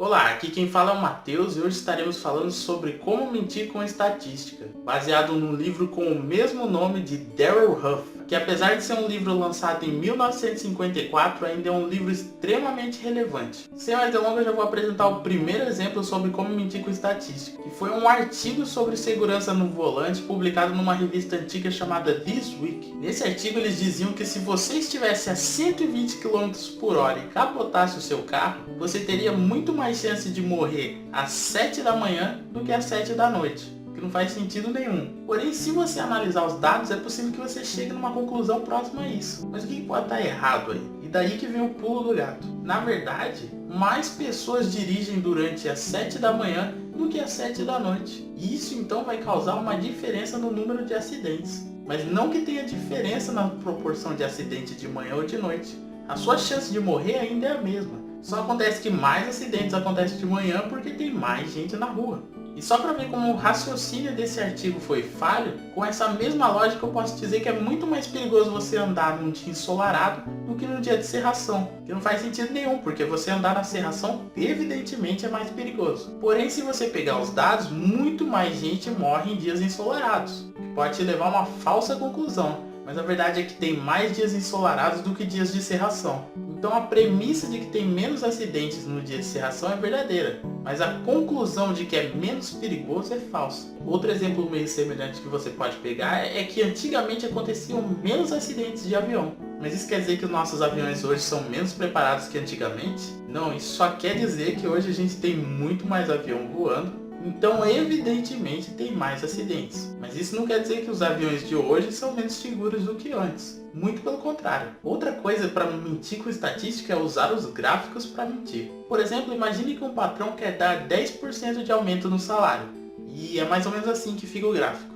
Olá, aqui quem fala é o Matheus e hoje estaremos falando sobre como mentir com estatística, baseado num livro com o mesmo nome de Darrell Huff, que apesar de ser um livro lançado em 1954, ainda é um livro extremamente relevante. Sem mais delongas, eu já vou apresentar o primeiro exemplo sobre como mentir com estatística, que foi um artigo sobre segurança no volante publicado numa revista antiga chamada This Week. Nesse artigo eles diziam que se você estivesse a 120 km por hora e capotasse o seu carro, você teria muito mais chance de morrer às 7 da manhã do que às 7 da noite, que não faz sentido nenhum. Porém, se você analisar os dados, é possível que você chegue numa conclusão próxima a isso. Mas o que pode estar errado aí? E daí que vem o pulo do gato. Na verdade, mais pessoas dirigem durante as 7 da manhã do que às 7 da noite. E isso então vai causar uma diferença no número de acidentes. Mas não que tenha diferença na proporção de acidente de manhã ou de noite. A sua chance de morrer ainda é a mesma. Só acontece que mais acidentes acontecem de manhã porque tem mais gente na rua. E só para ver como o raciocínio desse artigo foi falho, com essa mesma lógica eu posso dizer que é muito mais perigoso você andar num dia ensolarado do que num dia de cerração. Que não faz sentido nenhum, porque você andar na cerração evidentemente é mais perigoso. Porém, se você pegar os dados, muito mais gente morre em dias ensolarados, o que pode te levar a uma falsa conclusão. Mas a verdade é que tem mais dias ensolarados do que dias de cerração. Então a premissa de que tem menos acidentes no dia de cerração é verdadeira, mas a conclusão de que é menos perigoso é falsa. Outro exemplo meio semelhante que você pode pegar é que antigamente aconteciam menos acidentes de avião. Mas isso quer dizer que os nossos aviões hoje são menos preparados que antigamente? Não, isso só quer dizer que hoje a gente tem muito mais avião voando. Então, evidentemente, tem mais acidentes. Mas isso não quer dizer que os aviões de hoje são menos seguros do que antes. Muito pelo contrário. Outra coisa para mentir com estatística é usar os gráficos para mentir. Por exemplo, imagine que um patrão quer dar 10% de aumento no salário. E é mais ou menos assim que fica o gráfico.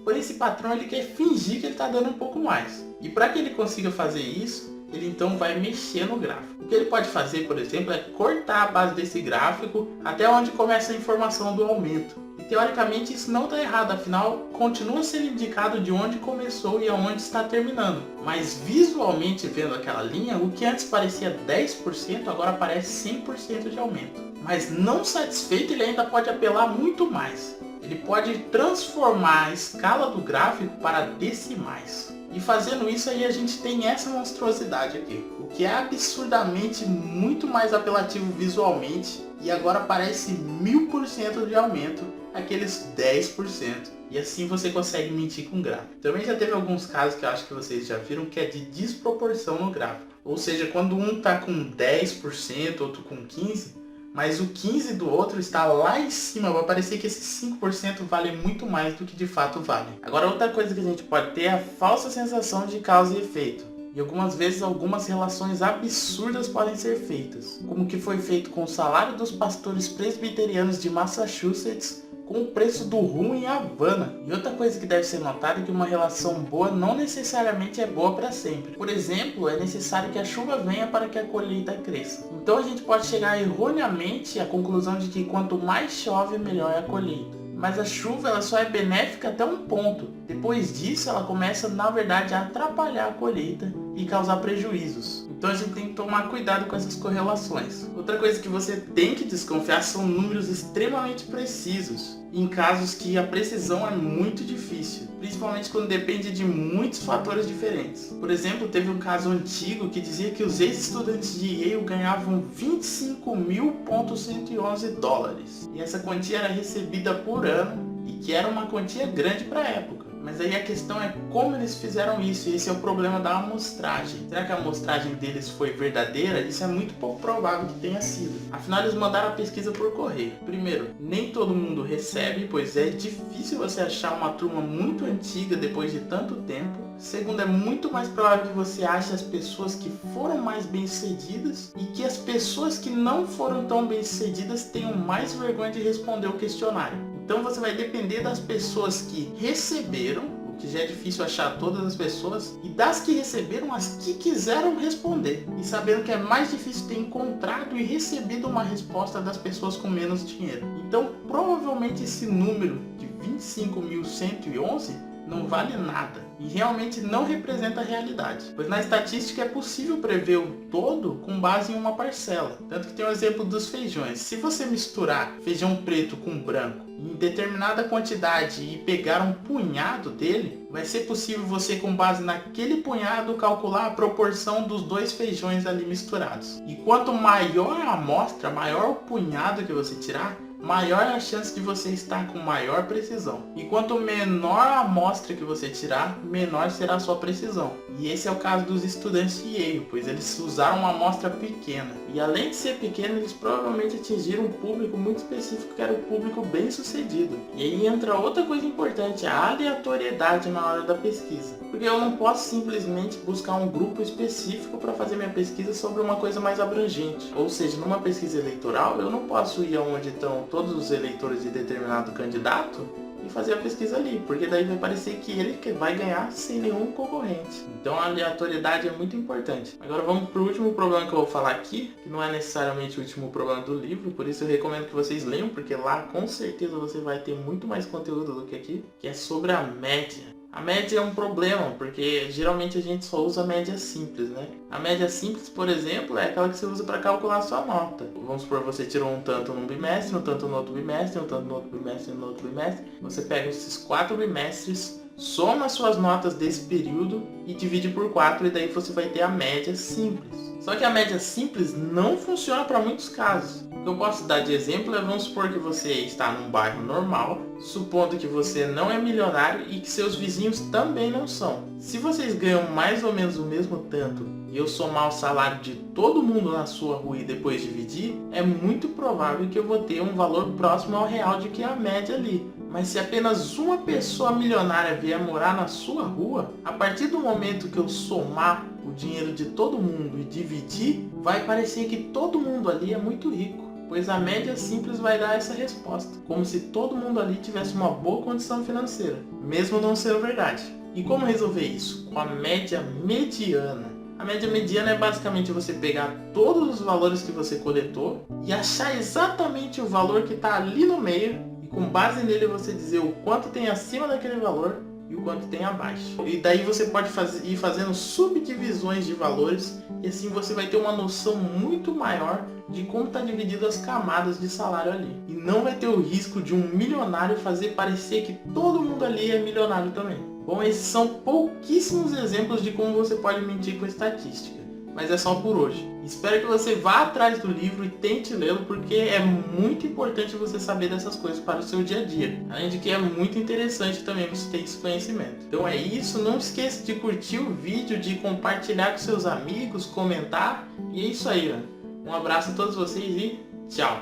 Porém, esse patrão ele quer fingir que ele está dando um pouco mais. E para que ele consiga fazer isso, ele então vai mexer no gráfico. O que ele pode fazer, por exemplo, é cortar a base desse gráfico até onde começa a informação do aumento. E teoricamente isso não está errado, afinal continua sendo indicado de onde começou e aonde está terminando. Mas visualmente vendo aquela linha, o que antes parecia 10% agora parece 100% de aumento. Mas não satisfeito, ele ainda pode apelar muito mais. Ele pode transformar a escala do gráfico para decimais. E fazendo isso aí a gente tem essa monstruosidade aqui, o que é absurdamente muito mais apelativo visualmente e agora parece 1000% de aumento, aqueles 10%. E assim você consegue mentir com gráfico. Também já teve alguns casos que eu acho que vocês já viram que é de desproporção no gráfico. Ou seja, quando um está com 10%, outro com 15%, mas o 15 do outro está lá em cima, vai parecer que esses 5% valem muito mais do que de fato valem. Agora outra coisa que a gente pode ter é a falsa sensação de causa e efeito. E algumas vezes algumas relações absurdas podem ser feitas, como o que foi feito com o salário dos pastores presbiterianos de Massachusetts com o preço do rum em Havana. E outra coisa que deve ser notada é que uma relação boa não necessariamente é boa para sempre. Por exemplo, é necessário que a chuva venha para que a colheita cresça. Então a gente pode chegar erroneamente à conclusão de que quanto mais chove, melhor é a colheita. Mas a chuva ela só é benéfica até um ponto. Depois disso ela começa na verdade a atrapalhar a colheita e causar prejuízos. Então a gente tem que tomar cuidado com essas correlações. Outra coisa que você tem que desconfiar são números extremamente precisos, em casos que a precisão é muito difícil, principalmente quando depende de muitos fatores diferentes. Por exemplo, teve um caso antigo que dizia que os ex-estudantes de Yale ganhavam 25.111 dólares. E essa quantia era recebida por ano e que era uma quantia grande para a época. Mas aí a questão é como eles fizeram isso, e esse é o problema da amostragem. Será que a amostragem deles foi verdadeira? Isso é muito pouco provável que tenha sido. Afinal, eles mandaram a pesquisa por correio. Primeiro, nem todo mundo recebe, pois é difícil você achar uma turma muito antiga depois de tanto tempo. Segundo, é muito mais provável que você ache as pessoas que foram mais bem-sucedidas e que as pessoas que não foram tão bem-sucedidas tenham mais vergonha de responder o questionário. Então você vai depender das pessoas que receberam, o que já é difícil achar todas as pessoas, e das que receberam as que quiseram responder. E sabendo que é mais difícil ter encontrado e recebido uma resposta das pessoas com menos dinheiro. Então provavelmente esse número de 25.111 não vale nada e realmente não representa a realidade, pois na estatística é possível prever o todo com base em uma parcela. Tanto que tem o exemplo dos feijões. Se você misturar feijão preto com branco em determinada quantidade e pegar um punhado dele, vai ser possível você, com base naquele punhado, calcular a proporção dos dois feijões ali misturados. E quanto maior a amostra, maior o punhado que você tirar, maior a chance de você estar com maior precisão. E quanto menor a amostra que você tirar, menor será a sua precisão. E esse é o caso dos estudantes de Yale, pois eles usaram uma amostra pequena. E além de ser pequena, eles provavelmente atingiram um público muito específico, que era o público bem sucedido. E aí entra outra coisa importante, a aleatoriedade na hora da pesquisa. Porque eu não posso simplesmente buscar um grupo específico para fazer minha pesquisa sobre uma coisa mais abrangente. Ou seja, numa pesquisa eleitoral, eu não posso ir aonde estão todos os eleitores de determinado candidato e fazer a pesquisa ali, porque daí vai parecer que ele vai ganhar sem nenhum concorrente. Então a aleatoriedade é muito importante. Agora vamos para o último problema que eu vou falar aqui, que não é necessariamente o último problema do livro, por isso eu recomendo que vocês leiam, porque lá com certeza você vai ter muito mais conteúdo do que aqui, que é sobre a média. A média é um problema, porque geralmente a gente só usa a média simples, né? A média simples, por exemplo, é aquela que você usa para calcular a sua nota. Vamos supor, você tirou um tanto num bimestre, um tanto no outro bimestre, um tanto no outro bimestre, no outro bimestre. Você pega esses 4 bimestres, soma as suas notas desse período e divide por 4, e daí você vai ter a média simples. Só que a média simples não funciona para muitos casos. O que eu posso dar de exemplo é, vamos supor que você está num bairro normal, supondo que você não é milionário e que seus vizinhos também não são. Se vocês ganham mais ou menos o mesmo tanto e eu somar o salário de todo mundo na sua rua e depois dividir, é muito provável que eu vou ter um valor próximo ao real de que é a média ali. Mas se apenas uma pessoa milionária vier morar na sua rua, a partir do momento que eu somar o dinheiro de todo mundo e dividir, vai parecer que todo mundo ali é muito rico, pois a média simples vai dar essa resposta, como se todo mundo ali tivesse uma boa condição financeira, mesmo não sendo verdade. E como resolver isso? Com a média mediana. A média mediana é basicamente você pegar todos os valores que você coletou e achar exatamente o valor que está ali no meio, e com base nele você dizer o quanto tem acima daquele valor e o quanto tem abaixo. E daí você pode ir fazendo subdivisões de valores, e assim você vai ter uma noção muito maior de como está dividido as camadas de salário ali. E não vai ter o risco de um milionário fazer parecer que todo mundo ali é milionário também. Bom, esses são pouquíssimos exemplos de como você pode mentir com estatística. Mas é só por hoje. Espero que você vá atrás do livro e tente lê-lo, porque é muito importante você saber dessas coisas para o seu dia a dia. Além de que é muito interessante também você ter esse conhecimento. Então é isso, não esqueça de curtir o vídeo, de compartilhar com seus amigos, comentar. E é isso aí, ó. Um abraço a todos vocês e tchau!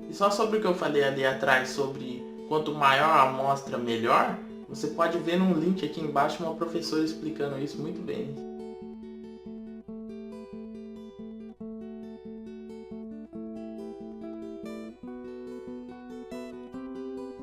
E só sobre o que eu falei ali atrás, sobre quanto maior a amostra, melhor, você pode ver num link aqui embaixo uma professora explicando isso muito bem.